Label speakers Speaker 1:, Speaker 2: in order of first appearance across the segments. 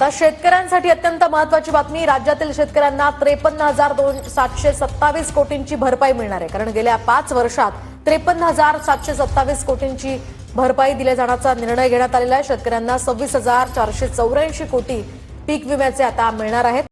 Speaker 1: आता शेतकऱ्यांसाठी अत्यंत महत्त्वाची बातमी. राज्यातील शेतकऱ्यांना 53,727 कोटींची भरपाई मिळणार आहे. कारण गेल्या 5 वर्षात 53,727 कोटींची भरपाई दिल्या जाण्याचा निर्णय घेण्यात आलेला आहे. शेतकऱ्यांना 26,484 कोटी पीक विम्याचे आता मिळणार आहेत.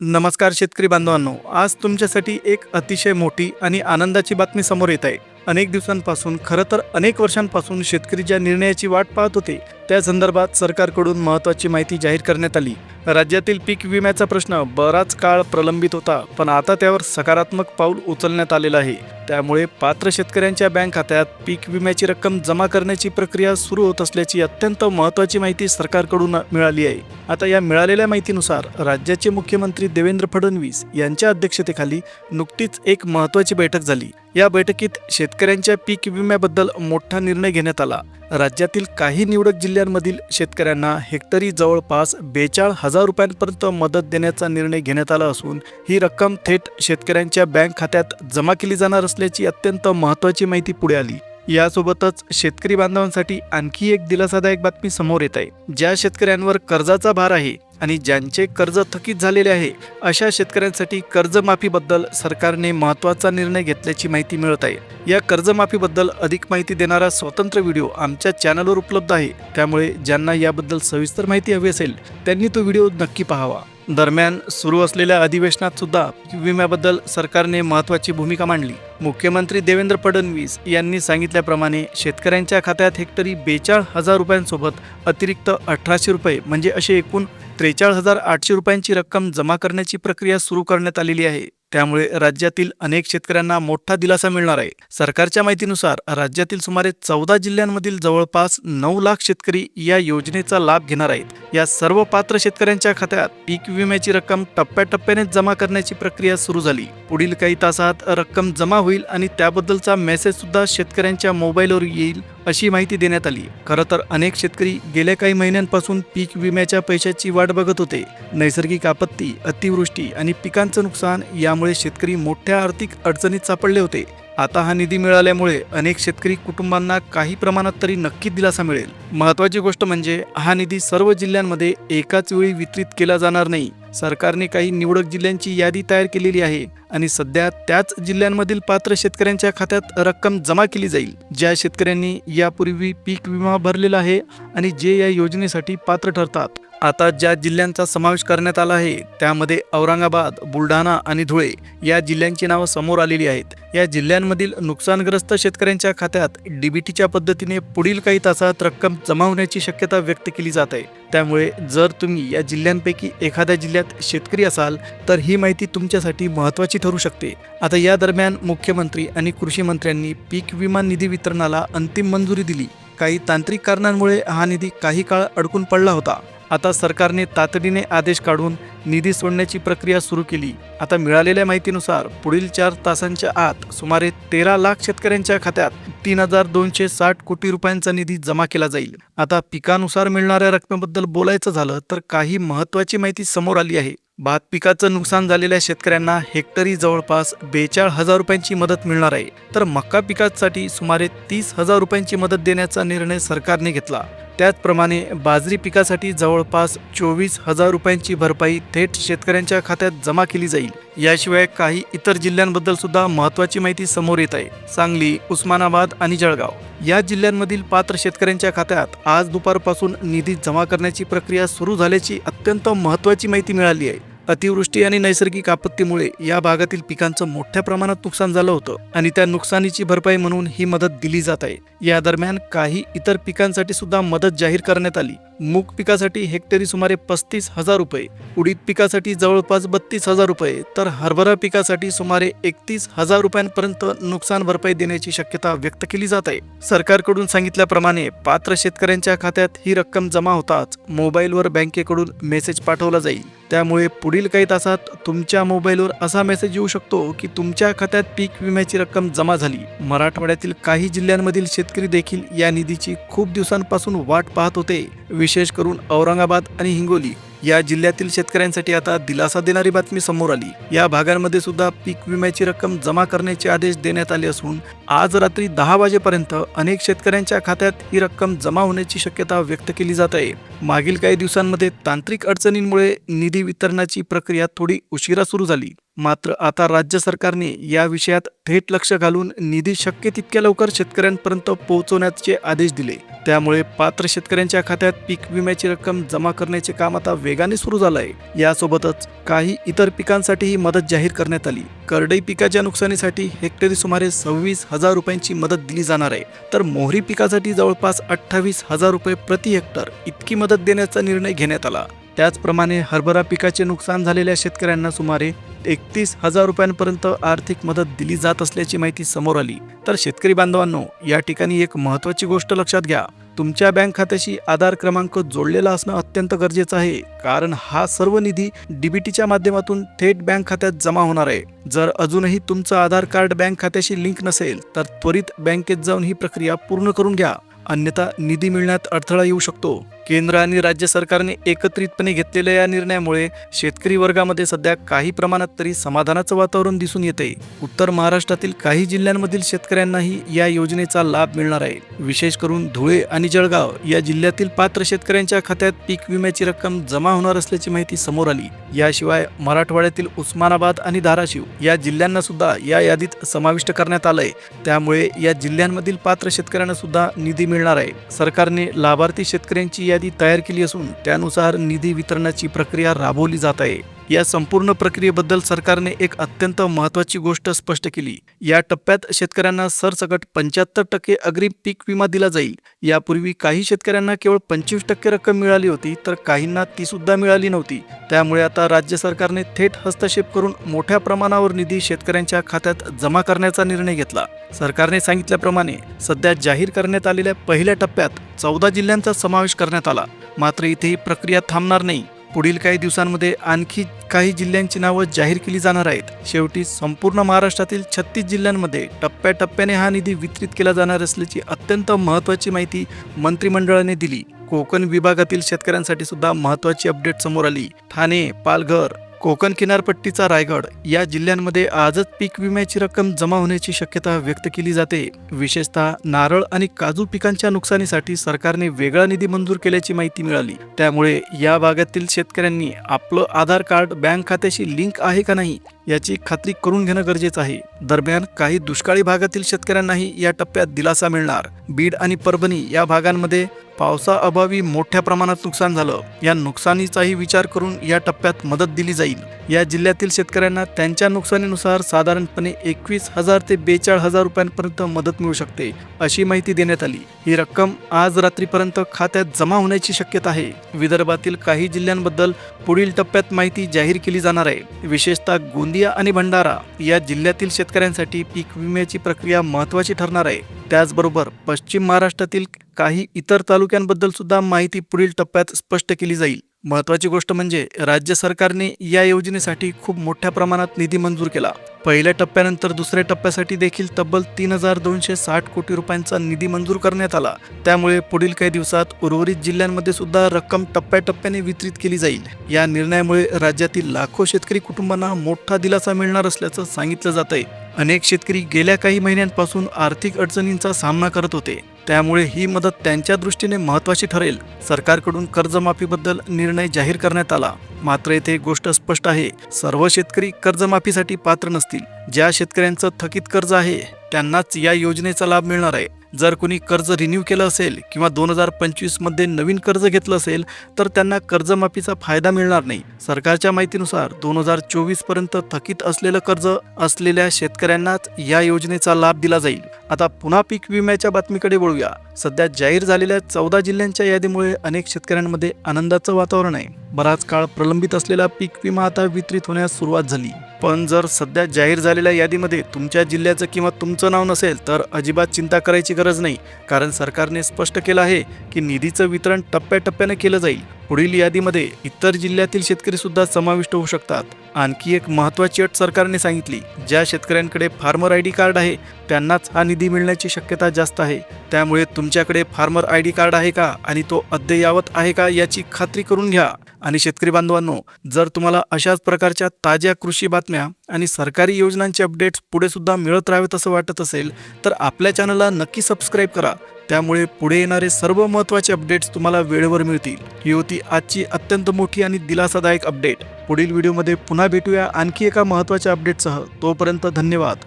Speaker 2: नमस्कार शेतकरी बांधवांनो, आज तुमच्यासाठी एक अतिशय मोठी आणि आनंदाची बातमी समोर येत आहे. अनेक दिवसांपासून, खरं तर अनेक वर्षांपासून शेतकरी ज्या निर्णयाची वाट पाहत होते त्या संदर्भात सरकारकडून महत्त्वाची माहिती जाहीर करण्यात आली. राज्यातील पीक विम्याचा प्रश्न बराच काळ प्रलंबित होता, पण आता त्यावर सकारात्मक पाऊल उचलण्यात आलेलं आहे. त्यामुळे पात्र शेतकऱ्यांच्या बँक खात्यात पीक विम्याची रक्कम जमा करण्याची प्रक्रिया सुरू होत असल्याची अत्यंत महत्त्वाची माहिती सरकारकडून मिळाली आहे. आता या मिळालेल्या माहितीनुसार राज्याचे मुख्यमंत्री देवेंद्र फडणवीस यांच्या अध्यक्षतेखाली नुकतीच एक महत्त्वाची बैठक झाली. या बैठकीत शेतकऱ्यांच्या पीक विम्याबद्दल मोठा निर्णय घेण्यात आला. राज्यातील काही निवडक जिल्ह्यांमधील शेतकऱ्यांना हेक्टरी जवळपास 42,000 रुपयांपर्यंत मदत देण्याचा निर्णय घेण्यात आला असून ही रक्कम थेट शेतकऱ्यांच्या बँक खात्यात जमा केली जाणार असल्याची अत्यंत महत्त्वाची माहिती पुढे आली. यासोबतच शेतकरी बांधवांसाठी आणखी एक दिलासादायक बातमी समोर येत आहे. ज्या शेतकऱ्यांवर कर्जाचा भार आहे आणि ज्यांचे कर्ज थकीत झालेले आहे अशा शेतकऱ्यांसाठी कर्जमाफीबद्दल सरकारने महत्त्वाचा निर्णय घेतल्याची माहिती मिळत आहे. या कर्जमाफीबद्दल अधिक माहिती देणारा स्वतंत्र व्हिडिओ आमच्या चॅनलवर उपलब्ध आहे. त्यामुळे ज्यांना याबद्दल सविस्तर माहिती हवी असेल त्यांनी तो व्हिडिओ नक्की पाहावा. दरम्यान सुरू असलेल्या अधिवेशनात सुद्धा पीक विम्याबद्दल सरकारने महत्त्वाची भूमिका मांडली. मुख्यमंत्री देवेंद्र फडणवीस यांनी सांगितल्याप्रमाणे शेतकऱ्यांच्या खात्यात हेक्टरी 42,000 रुपयांसोबत अतिरिक्त 1,800 रुपये म्हणजे असे एकूण 43,800 रुपयांची रक्कम जमा करण्याची प्रक्रिया सुरू करण्यात आलेली आहे. त्यामुळे राज्यातील अनेक शेतकऱ्यांना मोठा दिलासा मिळणार आहे. सरकारच्या माहितीनुसार राज्यातील सुमारे 14 जिल्ह्यांमधील जवळपास 9 लाख शेतकरी या योजनेचा लाभ घेणार आहेत. या सर्व पात्र शेतकऱ्यांच्या खात्यात पीक विम्याची रक्कम टप्प्याटप्प्याने जमा करण्याची प्रक्रिया सुरू झाली. पुढील काही तासात रक्कम जमा होईल आणि त्याबद्दलचा मेसेज सुद्धा शेतकऱ्यांच्या मोबाईलवर येईल अशी माहिती देण्यात आली. खरं तर अनेक शेतकरी गेल्या काही महिन्यांपासून पीक विम्याच्या पैशाची वाट बघत होते. नैसर्गिक आपत्ती, अतिवृष्टी आणि पिकांचं नुकसान यामुळे शेतकरी मोठ्या आर्थिक अडचणीत सापडले होते. आता हा निधी मिळाल्यामुळे अनेक शेतकरी कुटुंबांना काही प्रमाणात तरी नक्कीच दिलासा मिळेल. महत्त्वाची गोष्ट म्हणजे हा निधी सर्व जिल्ह्यांमध्ये एकाच वेळी वितरित केला जाणार नाही. सरकारने काही निवडक जिल्ह्यांची यादी तयार केलेली आहे आणि सध्या त्याच जिल्ह्यांमधील पात्र शेतकऱ्यांच्या खात्यात रक्कम जमा केली जाईल. ज्या शेतकऱ्यांनी यापूर्वी पीक विमा भरलेला आहे आणि जे या योजनेसाठी पात्र ठरतात. आता ज्या जिल्ह्यांचा समावेश करण्यात आला आहे त्यामध्ये औरंगाबाद, बुलढाणा आणि धुळे या जिल्ह्यांची नावं समोर आलेली आहेत. या जिल्ह्यांमधील नुकसानग्रस्त शेतकऱ्यांच्या खात्यात डीबीटीच्या पद्धतीने पुढील काही तासात रक्कम जमा होण्याची शक्यता व्यक्त केली जात आहे. त्यामुळे जर तुम्ही या जिल्ह्यांपैकी एखाद्या जिल्ह्यात शेतकरी असाल तर ही माहिती तुमच्यासाठी महत्त्वाची ठरू शकते. आता या दरम्यान मुख्यमंत्री आणि कृषी मंत्र्यांनी पीक विमा निधी वितरणाला अंतिम मंजुरी दिली. काही तांत्रिक कारणांमुळे हा निधी काही काळ अडकून पडला होता. आता सरकारने तातडीने आदेश काढून निधी सोडण्याची प्रक्रिया सुरू केली. आता मिळालेल्या माहितीनुसार पुढील 4 तासांच्या आत सुमारे 13 लाख शेतकऱ्यांच्या खात्यात 3,260 कोटी रुपयांचा निधी जमा केला जाईल. आता पिकानुसार मिळणाऱ्या रकमेबद्दल बोलायचं झालं तर काही महत्त्वाची माहिती समोर आली आहे. भात पिकाचं नुकसान झालेल्या शेतकऱ्यांना हेक्टरी जवळपास 42,000 रुपयांची मदत मिळणार आहे. तर मका पिकासाठी सुमारे 30,000 रुपयांची मदत देण्याचा निर्णय सरकारने घेतला. त्याचप्रमाणे बाजरी पिकासाठी जवळपास 24,000 रुपयांची भरपाई थेट शेतकऱ्यांच्या खात्यात जमा केली जाईल. याशिवाय काही इतर जिल्ह्यांबद्दल सुद्धा महत्त्वाची माहिती समोर येत आहे. सांगली, उस्मानाबाद आणि जळगाव या जिल्ह्यांमधील पात्र शेतकऱ्यांच्या खात्यात आज दुपारपासून निधी जमा करण्याची प्रक्रिया सुरू झाल्याची अत्यंत महत्त्वाची माहिती मिळाली आहे. अतिवृष्टी आणि नैसर्गिक आपत्तीमुळे या भागातील पिकांचं मोठ्या प्रमाणात नुकसान झालं होतं आणि त्या नुकसानीची भरपाई म्हणून ही मदत दिली जात आहे. या दरम्यान काही इतर पिकांसाठी सुद्धा मदत जाहीर करण्यात आली. मूग पिकासाठी हेक्टरी सुमारे 35,000 रुपये, उडीद पिकासाठी जवळपास 32,000 रुपये, तर हरभरा पिकासाठी सुमारे 31,000 रुपयांपर्यंत नुकसान भरपाई देण्याची शक्यता व्यक्त केली जात आहे. सरकारकडून सांगितल्याप्रमाणे पात्र शेतकऱ्यांच्या खात्यात ही रक्कम जमा होताच मोबाईलवर बँकेकडून मेसेज पाठवला जाईल. त्यामुळे पुढील काही तासात तुमच्या मोबाईलवर असा मेसेज येऊ शकतो की तुमच्या खात्यात पीक विम्याची रक्कम जमा झाली. मराठवाड्यातील काही जिल्ह्यांमधील शेतकरी देखील या निधीची खूप दिवसांपासून वाट पाहत होते. विशेष करून औरंगाबाद आणि हिंगोली या जिल्ह्यातील शेतकऱ्यांसाठी आता दिलासा देणारी बातमी समोर आली। या भागांमध्ये सुद्धा पीक विम्याची रक्कम जमा करण्याचे आदेश देण्यात आले असून आज रात्री 10 वाजेपर्यंत अनेक शेतकऱ्यांच्या खात्यात ही रक्कम जमा होण्याची शक्यता व्यक्त केली जात आहे। मागील काही दिवसांमध्ये तांत्रिक अडचणींमुळे निधी वितरणाची प्रक्रिया थोडी उशिरा सुरू झाली, मात्र आता राज्य सरकारने या विषयात थेट लक्ष घालून निधी शक्य तितक्या लवकर शेतकऱ्यांपर्यंत पोहोचवण्याचे आदेश दिले। त्यामुळे पात्र शेतकऱ्यांच्या खात्यात पीक विम्याची रक्कम जमा करण्याचे काम आता वेगाने सुरू झालं आहे। यासोबतच काही इतर पिकांसाठीही मदत जाहीर करण्यात आली। करडई पिकाच्या नुकसानीसाठी हेक्टरी सुमारे 26,000 रुपयांची मदत दिली जाणार आहे, तर मोहरी पिकासाठी जवळपास 28,000 रुपये प्रति हेक्टर इतकी मदत देण्याचा निर्णय घेण्यात आला। त्याचप्रमाणे हरभरा पिकाचे नुकसान झालेल्या शेतकऱ्यांना सुमारे 31,000 रुपयांपर्यंत आर्थिक मदत दिली जात असल्याची माहिती समोर आली। तर शेतकरी बांधवांनो, या ठिकाणी एक महत्त्वाची गोष्ट लक्षात घ्या, तुमच्या बँक खात्याशी आधार क्रमांक जोडलेला असणं अत्यंत गरजेचं आहे, कारण हा सर्व निधी डीबीटीच्या माध्यमातून थेट बँक खात्यात जमा होणार आहे। जर अजूनही तुमचं आधार कार्ड बँक खात्याशी लिंक नसेल तर त्वरित बँकेत जाऊन ही प्रक्रिया पूर्ण करून घ्या, अन्यथा निधी मिळण्यात अडथळा येऊ शकतो। केंद्र आणि राज्य सरकारने एकत्रितपणे घेतलेल्या या निर्णयामुळे शेतकरी वर्गामध्ये सध्या काही प्रमाणात तरी समाधानाचं वातावरण दिसून येते। उत्तर महाराष्ट्रातील काही जिल्ह्यांमधील शेतकऱ्यांनाही या योजनेचा लाभ मिळणार आहे। विशेष करून धुळे आणि जळगाव या जिल्ह्यातील पात्र शेतकऱ्यांच्या खात्यात पीक विम्याची रक्कम जमा होणार असल्याची माहिती समोर आली। याशिवाय मराठवाड्यातील उस्मानाबाद आणि धाराशिव या जिल्ह्यांना सुद्धा या यादीत समाविष्ट करण्यात आलंय। त्यामुळे या जिल्ह्यांमधील पात्र शेतकऱ्यांना सुद्धा निधी मिळणार आहे। सरकारने लाभार्थी शेतकऱ्यांची यादी तयार केली असून त्यानुसार निधी वितरणाची प्रक्रिया राबवली जात आहे। या संपूर्ण प्रक्रियेबद्दल सरकारने एक अत्यंत महत्त्वाची गोष्ट स्पष्ट केली। या टप्प्यात शेतकऱ्यांना सरसकट 75% अग्रिम पीक विमा दिला जाईल। यापूर्वी काही शेतकऱ्यांना केवळ 25% रक्कम मिळाली होती, तर काहींना ती सुद्धा मिळाली नव्हती। त्यामुळे आता राज्य सरकारने थेट हस्तक्षेप करून मोठ्या प्रमाणावर निधी शेतकऱ्यांच्या खात्यात जमा करण्याचा निर्णय घेतला। सरकारने सांगितल्याप्रमाणे सध्या जाहीर करण्यात आलेल्या पहिल्या टप्प्यात 14 जिल्ह्यांचा समावेश करण्यात आला। मात्र इथे ही प्रक्रिया थांबणार नाही। पुढील काही दिवसांमध्ये आणखी काही जिल्ह्यांची नावं जाहीर केली जाणार आहेत। शेवटी संपूर्ण महाराष्ट्रातील 36 जिल्ह्यांमध्ये टप्प्याटप्प्याने हा निधी वितरित केला जाणार असल्याची अत्यंत महत्त्वाची माहिती मंत्रिमंडळाने दिली। कोकण विभागातील शेतकऱ्यांसाठी सुद्धा महत्त्वाची अपडेट समोर आली। ठाणे, पालघर, कोकण किनारपट्टीचा रायगड या जिल्ह्यांमध्ये आजच पीक विम्याची रक्कम जमा होण्याची शक्यता व्यक्त केली जाते। विशेषतः नारळ आणि काजू पिकांच्या नुकसानीसाठी सरकारने वेगळा निधी मंजूर केल्याची माहिती मिळाली। त्यामुळे या भागातील शेतकऱ्यांनी आपलं आधार कार्ड बँक खात्याशी लिंक आहे का नाही याची खात्री करून घेणं गरजेचं आहे। दरम्यान काही दुष्काळी भागातील शेतकऱ्यांनाही या टप्प्यात दिलासा मिळणार। बीड आणि परभणी या भागांमध्ये पावसाअभावी मोठ्या प्रमाणात नुकसान झालं। या नुकसानीचाही विचार करून या टप्प्यात मदत दिली जाईल। या जिल्ह्यातील शेतकऱ्यांना त्यांच्या नुकसानीनुसार साधारणपणे 21,000 ते 42,000 रुपयांपर्यंत मदत मिळू शकते, अशी माहिती देण्यात आली। ही रक्कम आज रात्रीपर्यंत खात्यात जमा होण्याची शक्यता आहे। विदर्भातील काही जिल्ह्यांबद्दल पुढील टप्प्यात माहिती जाहीर केली जाणार आहे। विशेषतः गोंदिया आणि भंडारा या जिल्ह्यातील शेतकऱ्यांसाठी पीक विम्याची प्रक्रिया महत्त्वाची ठरणार आहे। त्याचबरोबर पश्चिम महाराष्ट्रातील काही इतर तालुक्यांबद्दल सुद्धा माहिती पुढील टप्प्यात स्पष्ट केली जाईल। महत्त्वाची गोष्ट म्हणजे राज्य सरकारने या योजनेसाठी खूप मोठ्या प्रमाणात निधी मंजूर केला। पहिल्या टप्प्यानंतर दुसऱ्या टप्प्यासाठी देखील तब्बल 3,260 कोटी रुपयांचा निधी मंजूर करण्यात आला। त्यामुळे पुढील काही दिवसात उर्वरित जिल्ह्यांमध्ये सुद्धा रक्कम टप्प्याटप्प्याने वितरित केली जाईल। या निर्णयामुळे राज्यातील लाखो शेतकरी कुटुंबांना मोठा दिलासा मिळणार असल्याचं सांगितलं जात आहे। अनेक शेतकरी गेल्या काही महिन्यांपासून आर्थिक अडचणींचा सामना करत होते, त्यामुळे ही मदत त्यांच्या दृष्टीने महत्त्वाची ठरेल। सरकारकडून कर्जमाफीबद्दल निर्णय जाहीर करण्यात आला, मात्र येथे एक गोष्ट स्पष्ट आहे, सर्व शेतकरी कर्जमाफीसाठी पात्र नसतील। ज्या शेतकऱ्यांचं थकीत कर्ज आहे त्यांनाच या योजनेचा लाभ मिळणार आहे। जर कोणी कर्ज रिन्यू केलं असेल किंवा 2025 मध्ये नवीन कर्ज घेतलं असेल तर त्यांना कर्जमाफीचा फायदा मिळणार नाही। सरकारच्या माहितीनुसार 2024 पर्यंत थकीत असलेलं कर्ज असलेल्या शेतकऱ्यांनाच या योजनेचा लाभ दिला जाईल। आता पुन्हा पीक विम्याच्या बातमीकडे वळूया। सध्या जाहीर झालेल्या 14 जिल्ह्यांच्या यादीमुळे अनेक शेतकऱ्यांमध्ये आनंदाचं वातावरण आहे। बराच काळ प्रलंबित असलेला पीक विमा आता वितरित होण्यास सुरुवात झाली। पण जर सध्या जाहीर झालेल्या यादीमध्ये तुमच्या जिल्ह्याचं किंवा तुमचं नाव नसेल तर अजिबात चिंता करायची गरज नाही, कारण सरकारने स्पष्ट केलं आहे की निधीचं वितरण टप्प्याटप्प्याने केलं जाईल। पुढील यादीमध्ये इतर जिल्ह्यातील शेतकरी सुद्धा समाविष्ट होऊ शकतात. आणखी एक महत्त्वाची अट सरकारने सांगितली, ज्या शेतकऱ्यांकडे फार्मर आय डी कार्ड आहे त्यांनाच हा निधी मिळण्याची शक्यता जास्त आहे. त्यामुळे तुमच्याकडे फार्मर आय डी कार्ड आहे का आणि तो अद्ययावत आहे का याची खात्री करून घ्या. आणि शेतकरी बांधवांनो, जर तुम्हाला अशाच प्रकारच्या ताज्या कृषी बातम्या आणि सरकारी योजनांचे अपडेट्स पुढे सुद्धा मिळत राहावेत असं वाटत असेल तर आपल्या चॅनलला नक्की सबस्क्राईब करा. त्यामुळे पुढे येणारे सर्व महत्त्वाचे अपडेट्स तुम्हाला वेळेवर मिळतील. ही होती आजची अत्यंत मोठी आणि दिलासादायक अपडेट. पुढील व्हिडिओमध्ये पुन्हा भेटूया आणखी एका महत्त्वाच्या अपडेटसह. तोपर्यंत धन्यवाद.